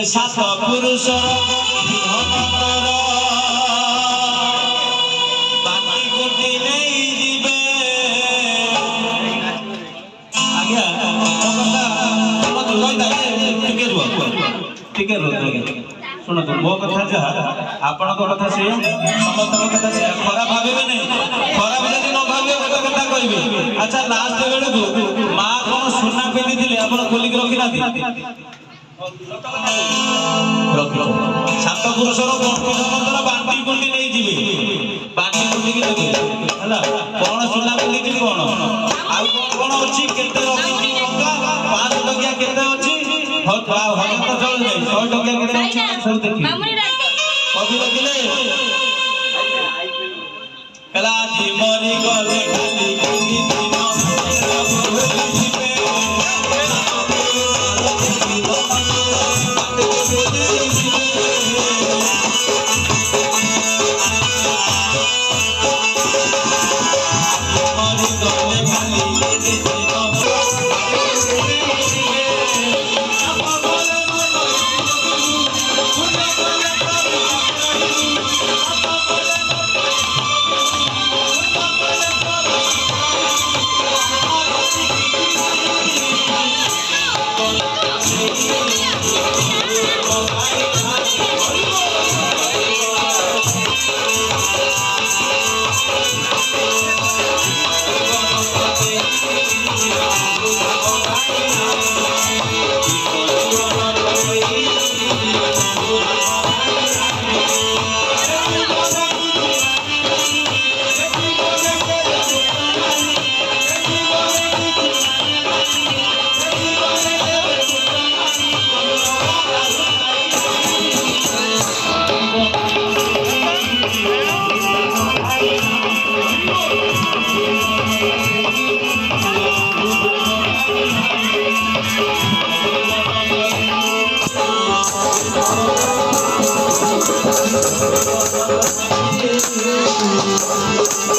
सात पुरुष बाटी गुटी नहीं जीवे आज्ञा शुणु मो कथा जहाँ आपण कथा से समस्त कथा से खराब भावे खराब जब न भावे गोटे कथा कह अच्छा लास्ट बेलू माँ कौन सुना पिंधि थे आप खोलिक रखी ना सात पुरुषर बांटी गुंटी नहीं जी बांटी गुंटी देखे है कौन सुना पिंधि कौन आउ कौन अच्छी केते रखी टंका 5 टकिया केते अच्छी हत चल जाए 100 टकिया केते अच्छी सब देखि कभी रखिले कला जी मरी गले खाली गुंटी दिन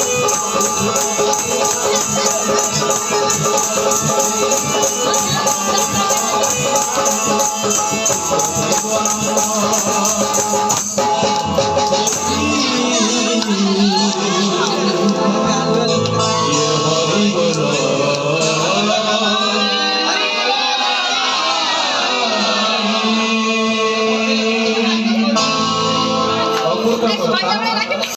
Thank you.